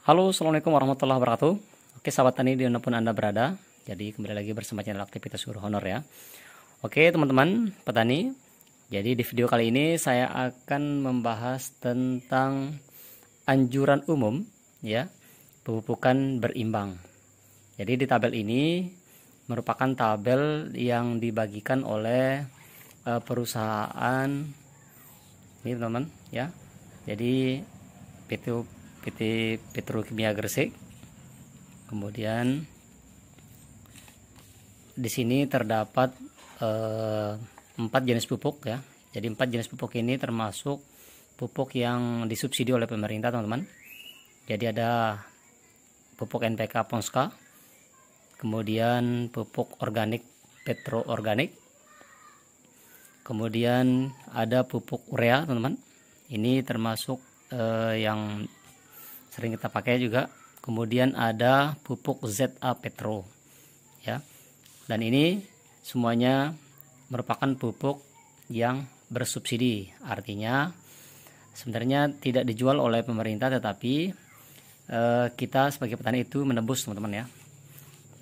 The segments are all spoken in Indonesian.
Halo, assalamualaikum warahmatullahi wabarakatuh. Oke, sahabat tani dimanapun Anda berada. Jadi kembali lagi bersama channel Aktivitas Guru Honor ya. Oke teman-teman petani. Jadi di video kali ini saya akan membahas tentang anjuran umum ya, pemupukan berimbang. Jadi di tabel ini merupakan tabel yang dibagikan oleh perusahaan ini teman-teman ya. Jadi PT Petrokimia Gresik. Kemudian di sini terdapat 4 jenis pupuk ya. Jadi 4 jenis pupuk ini termasuk pupuk yang disubsidi oleh pemerintah teman-teman. Jadi ada pupuk NPK Ponska, kemudian pupuk organik Petro Organik, kemudian ada pupuk urea teman-teman. Ini termasuk yang sering kita pakai juga. Kemudian ada pupuk ZA Petro ya. Dan ini semuanya merupakan pupuk yang bersubsidi. Artinya sebenarnya tidak dijual oleh pemerintah, tetapi kita sebagai petani itu menebus teman-teman ya.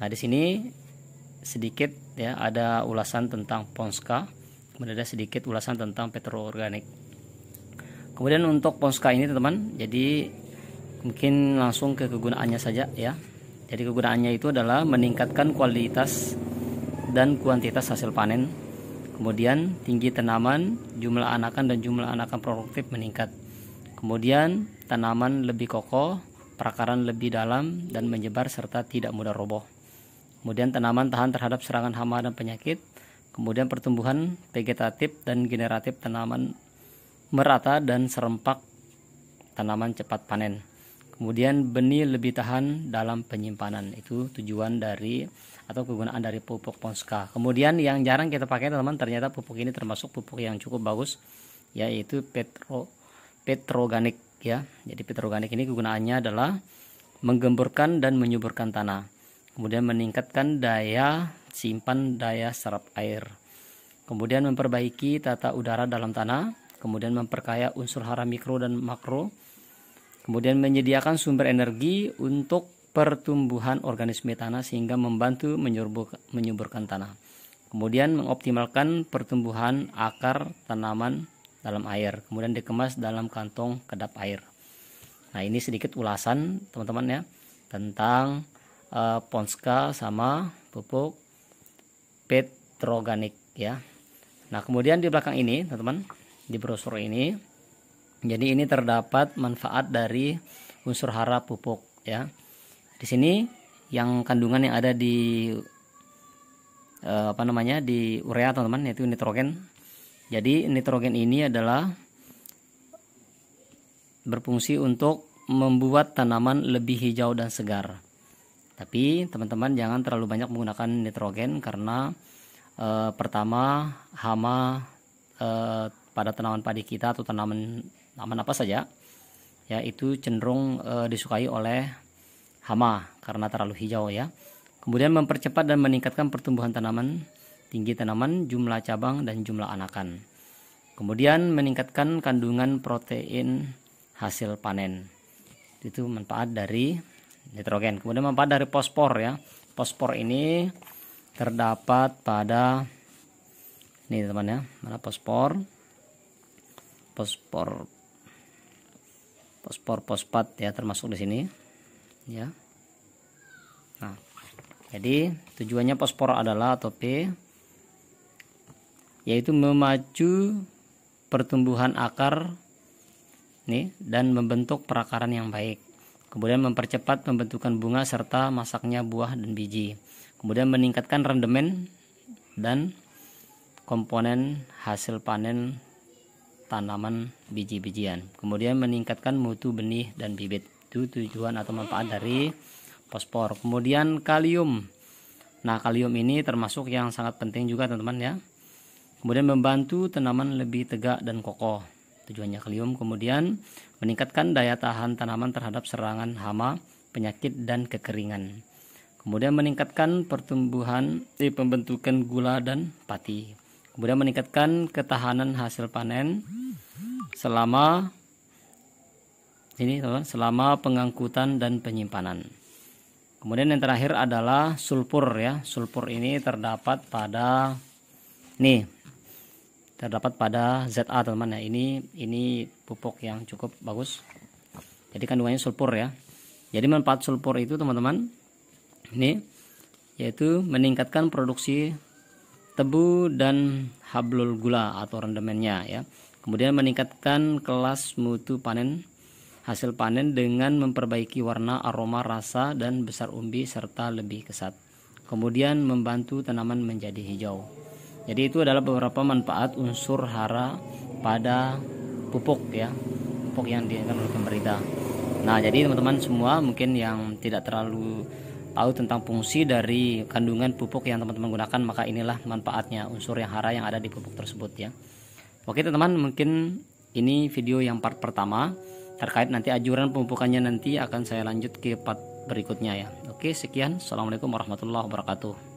Nah, di sini sedikit ya ada ulasan tentang Ponska, kemudian ada sedikit ulasan tentang Petro Organik. Kemudian untuk Ponska ini teman-teman, jadi mungkin langsung ke kegunaannya saja ya. Jadi kegunaannya itu adalah meningkatkan kualitas dan kuantitas hasil panen. Kemudian tinggi tanaman, jumlah anakan dan jumlah anakan produktif meningkat. Kemudian tanaman lebih kokoh, perakaran lebih dalam dan menyebar serta tidak mudah roboh. Kemudian tanaman tahan terhadap serangan hama dan penyakit. Kemudian pertumbuhan vegetatif dan generatif tanaman merata dan serempak tanaman cepat panen. Kemudian benih lebih tahan dalam penyimpanan. Itu tujuan dari atau kegunaan dari pupuk Ponska. Kemudian yang jarang kita pakai teman-teman, ternyata pupuk ini termasuk pupuk yang cukup bagus, yaitu Petroganik ya. Jadi Petroganik ini kegunaannya adalah menggemburkan dan menyuburkan tanah. Kemudian meningkatkan daya simpan daya serap air. Kemudian memperbaiki tata udara dalam tanah. Kemudian memperkaya unsur hara mikro dan makro. Kemudian menyediakan sumber energi untuk pertumbuhan organisme tanah sehingga membantu menyuburkan tanah. Kemudian mengoptimalkan pertumbuhan akar tanaman dalam air. Kemudian dikemas dalam kantong kedap air. Nah, ini sedikit ulasan teman-teman ya tentang Ponska sama pupuk Petroganik ya. Nah, kemudian di belakang ini teman-teman, di brosur ini, jadi ini terdapat manfaat dari unsur hara pupuk ya. Di sini yang kandungan yang ada di di urea teman-teman, yaitu nitrogen. Jadi nitrogen ini adalah berfungsi untuk membuat tanaman lebih hijau dan segar. Tapi teman-teman jangan terlalu banyak menggunakan nitrogen karena pertama hama pada tanaman padi kita atau tanaman apa saja ya, itu cenderung disukai oleh hama karena terlalu hijau ya. Kemudian mempercepat dan meningkatkan pertumbuhan tanaman, tinggi tanaman, jumlah cabang dan jumlah anakan. Kemudian meningkatkan kandungan protein hasil panen. Itu manfaat dari nitrogen. Kemudian manfaat dari fosfor ya. Fosfor ini terdapat pada ini teman ya, mana fosfor fosfat ya, termasuk di sini ya. Nah, jadi tujuannya fosfor adalah atau P, yaitu memacu pertumbuhan akar nih dan membentuk perakaran yang baik. Kemudian mempercepat pembentukan bunga serta masaknya buah dan biji. Kemudian meningkatkan rendemen dan komponen hasil panen tanaman biji-bijian. Kemudian meningkatkan mutu benih dan bibit. Itu tujuan atau manfaat dari fosfor. Kemudian kalium. Nah, kalium ini termasuk yang sangat penting juga teman-teman ya. Kemudian membantu tanaman lebih tegak dan kokoh. Tujuannya kalium. Kemudian meningkatkan daya tahan tanaman terhadap serangan hama, penyakit dan kekeringan. Kemudian meningkatkan pertumbuhan pembentukan gula dan pati. Kemudian meningkatkan ketahanan hasil panen selama Ini teman-teman, selama pengangkutan dan penyimpanan. Kemudian yang terakhir adalah sulfur ya. Sulfur ini terdapat pada ZA teman-teman. Nah, ini pupuk yang cukup bagus. Jadi kandungannya sulfur ya. Jadi manfaat sulfur itu teman-teman, ini yaitu meningkatkan produksi tebu dan hablul gula atau rendemennya ya. Kemudian meningkatkan kelas mutu panen, hasil panen dengan memperbaiki warna, aroma, rasa dan besar umbi serta lebih kesat. Kemudian membantu tanaman menjadi hijau. Jadi itu adalah beberapa manfaat unsur hara pada pupuk ya, pupuk yang diinginkan oleh pemerintah. Nah, jadi teman-teman semua mungkin yang tidak terlalu tahu tentang fungsi dari kandungan pupuk yang teman-teman gunakan, maka inilah manfaatnya unsur yang hara yang ada di pupuk tersebut ya. Oke teman-teman, mungkin ini video yang part pertama. Terkait nanti anjuran pemupukannya nanti akan saya lanjut ke part berikutnya ya. Oke, sekian. Assalamualaikum warahmatullahi wabarakatuh.